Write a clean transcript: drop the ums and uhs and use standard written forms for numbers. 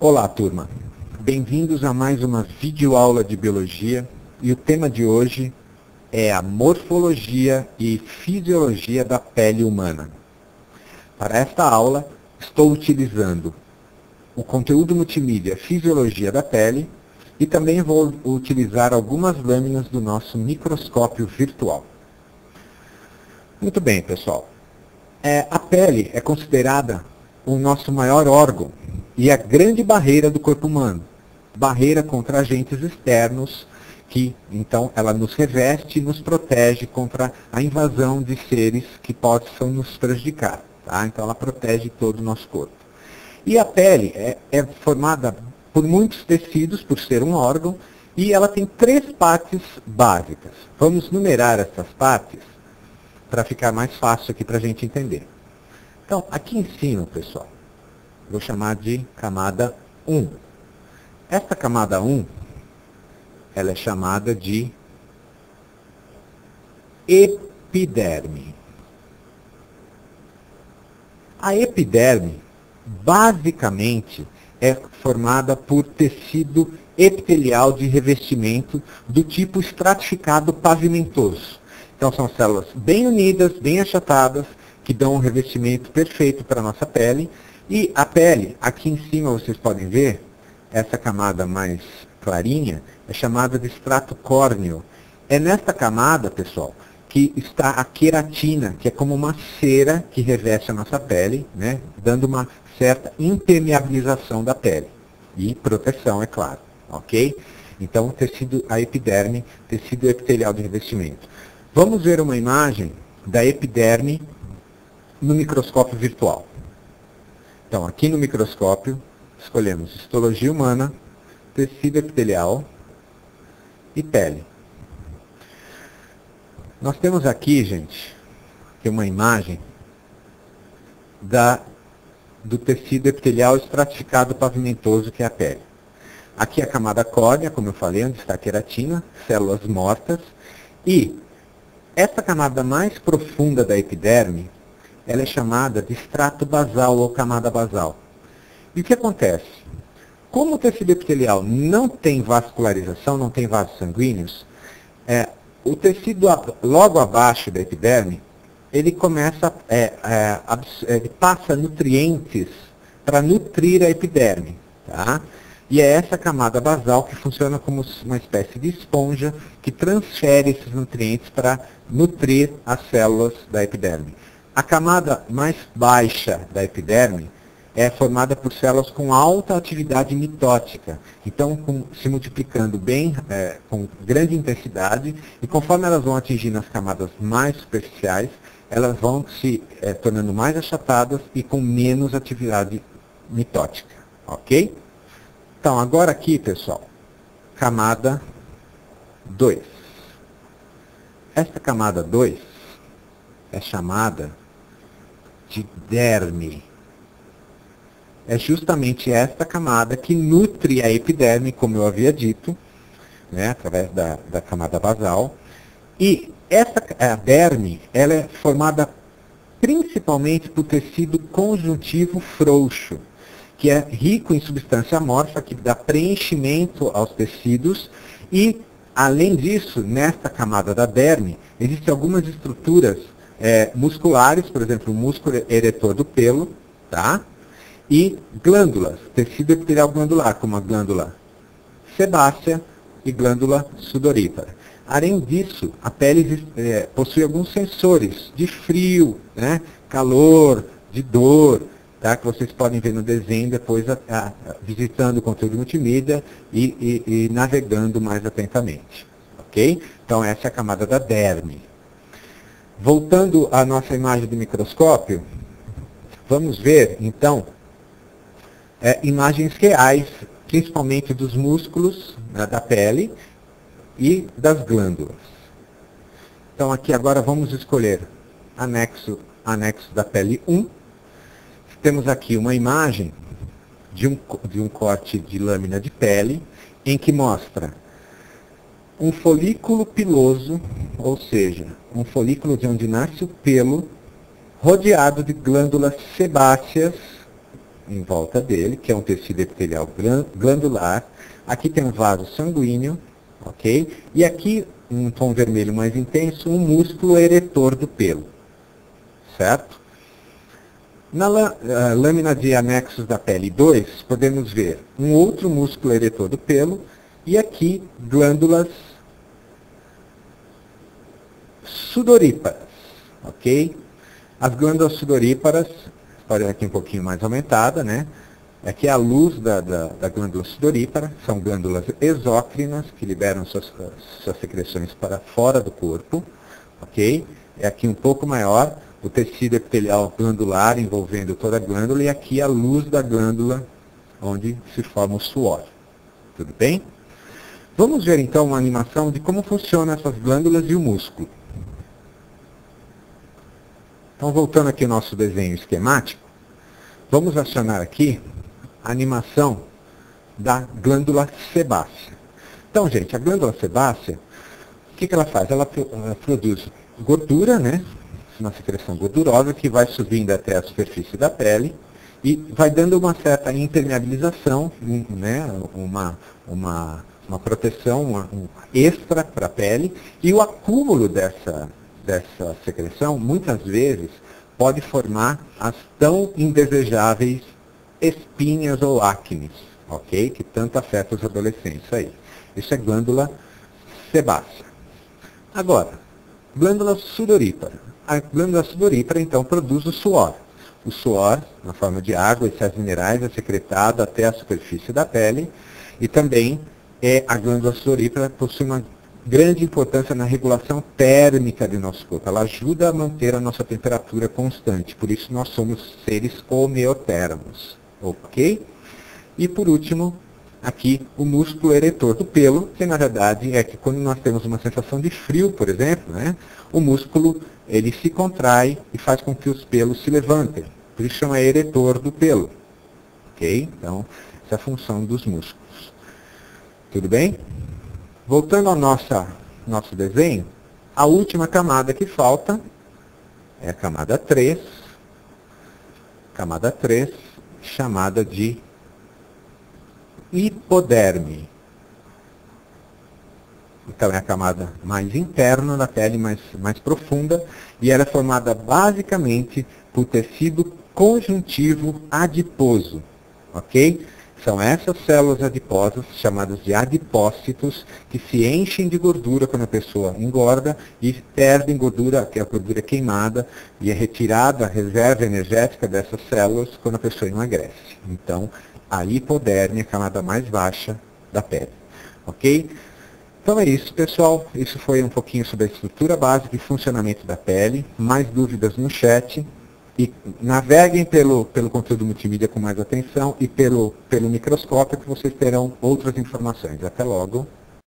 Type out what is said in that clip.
Olá, turma. Bem-vindos a mais uma videoaula de biologia e o tema de hoje é a morfologia e fisiologia da pele humana. Para esta aula, estou utilizando o conteúdo multimídia Fisiologia da Pele e também vou utilizar algumas lâminas do nosso microscópio virtual. Muito bem, pessoal. A pele é considerada o nosso maior órgão e a grande barreira do corpo humano. Barreira contra agentes externos que, então, ela nos reveste e nos protege contra a invasão de seres que possam nos prejudicar. Tá? Então, ela protege todo o nosso corpo. E a pele é formada por muitos tecidos, por ser um órgão, e ela tem 3 partes básicas. Vamos numerar essas partes para ficar mais fácil aqui para a gente entender. Então, aqui em cima, pessoal, vou chamar de camada 1. Esta camada 1, ela é chamada de epiderme. A epiderme, basicamente, é formada por tecido epitelial de revestimento do tipo estratificado pavimentoso. Então, são células bem unidas, bem achatadas, que dão um revestimento perfeito para a nossa pele. E a pele, aqui em cima vocês podem ver, essa camada mais clarinha, é chamada de estrato córneo. É nesta camada, pessoal, que está a queratina, que é como uma cera que reveste a nossa pele, né, dando uma certa impermeabilização da pele. E proteção, é claro. Ok? Então, tecido, a epiderme, tecido epitelial de revestimento. Vamos ver uma imagem da epiderme no microscópio virtual. Então, aqui no microscópio, escolhemos histologia humana, tecido epitelial e pele. Nós temos aqui, gente, uma imagem do tecido epitelial estratificado pavimentoso, que é a pele. Aqui a camada córnea, como eu falei, onde está a queratina, células mortas, e essa camada mais profunda da epiderme, ela é chamada de estrato basal ou camada basal. E o que acontece? Como o tecido epitelial não tem vascularização, não tem vasos sanguíneos, o tecido logo abaixo da epiderme, ele começa, ele passa nutrientes para nutrir a epiderme. Tá? E é essa camada basal que funciona como uma espécie de esponja que transfere esses nutrientes para nutrir as células da epiderme. A camada mais baixa da epiderme é formada por células com alta atividade mitótica, então se multiplicando bem, com grande intensidade, e conforme elas vão atingindo as camadas mais superficiais, elas vão se tornando mais achatadas e com menos atividade mitótica. Ok? Então, agora aqui, pessoal, camada 2. Esta camada 2 é chamada de derme. É justamente esta camada que nutre a epiderme, como eu havia dito, né, através da camada basal. E a derme, ela é formada principalmente por tecido conjuntivo frouxo, que é rico em substância amorfa, que dá preenchimento aos tecidos. E, além disso, nesta camada da derme, existem algumas estruturas musculares, por exemplo, o músculo eretor do pelo, tá? E glândulas, tecido epitelial glandular, como a glândula sebácea e glândula sudorípara. Além disso, a pele possui alguns sensores de frio, né, calor, de dor, tá, que vocês podem ver no desenho depois visitando o conteúdo multimídia e navegando mais atentamente. Ok? Então essa é a camada da derme. Voltando à nossa imagem do microscópio, vamos ver então imagens reais, principalmente dos músculos, né, da pele e das glândulas. Então aqui agora vamos escolher anexo da pele 1. Temos aqui uma imagem de um corte de lâmina de pele, em que mostra um folículo piloso, ou seja, um folículo de onde nasce o pelo, rodeado de glândulas sebáceas em volta dele, que é um tecido epitelial glandular. Aqui tem um vaso sanguíneo, ok? E aqui, um tom vermelho mais intenso, um músculo eretor do pelo, certo? Na lâmina de anexos da pele 2, podemos ver um outro músculo eretor do pelo e aqui glândulas sudoríparas, ok? As glândulas sudoríparas, olha aqui um pouquinho mais aumentada, né? Aqui é a luz da glândula sudorípara, são glândulas exócrinas que liberam suas secreções para fora do corpo, ok? É aqui um pouco maior, o tecido epitelial glandular envolvendo toda a glândula, e aqui a luz da glândula onde se forma o suor. Tudo bem? Vamos ver então uma animação de como funcionam essas glândulas e o músculo. Então, voltando aqui ao nosso desenho esquemático, vamos acionar aqui a animação da glândula sebácea. Então, gente, a glândula sebácea, o que ela faz? Ela produz gordura, né? Uma secreção gordurosa que vai subindo até a superfície da pele e vai dando uma certa impermeabilização, né? Uma proteção extra para a pele, e o acúmulo dessa secreção, muitas vezes, pode formar as tão indesejáveis espinhas ou acnes, ok? Que tanto afeta os adolescentes aí. Isso é glândula sebácea. Agora, glândula sudorípara. A glândula sudorípara, então, produz o suor. O suor, na forma de água e sais minerais, é secretado até a superfície da pele, e também a glândula sudorípara possui uma grande importância na regulação térmica do nosso corpo. Ela ajuda a manter a nossa temperatura constante, por isso nós somos seres homeotérmos, ok? E por último, aqui o músculo eretor do pelo, que na verdade é que quando nós temos uma sensação de frio, por exemplo, né, o músculo ele se contrai e faz com que os pelos se levantem. Por isso chama eretor do pelo, ok? Então, essa é a função dos músculos. Tudo bem? Voltando ao nosso desenho, a última camada que falta é a camada 3, chamada de hipoderme. Então é a camada mais interna da pele, mais profunda, e ela é formada basicamente por tecido conjuntivo adiposo, ok? São essas células adiposas, chamadas de adipócitos, que se enchem de gordura quando a pessoa engorda e perdem gordura, que é a gordura queimada, e é retirada a reserva energética dessas células quando a pessoa emagrece. Então, a hipoderme é a camada mais baixa da pele. Ok? Então é isso, pessoal. Isso foi um pouquinho sobre a estrutura básica e funcionamento da pele. Mais dúvidas no chat. E naveguem pelo conteúdo multimídia com mais atenção e pelo microscópio, que vocês terão outras informações. Até logo.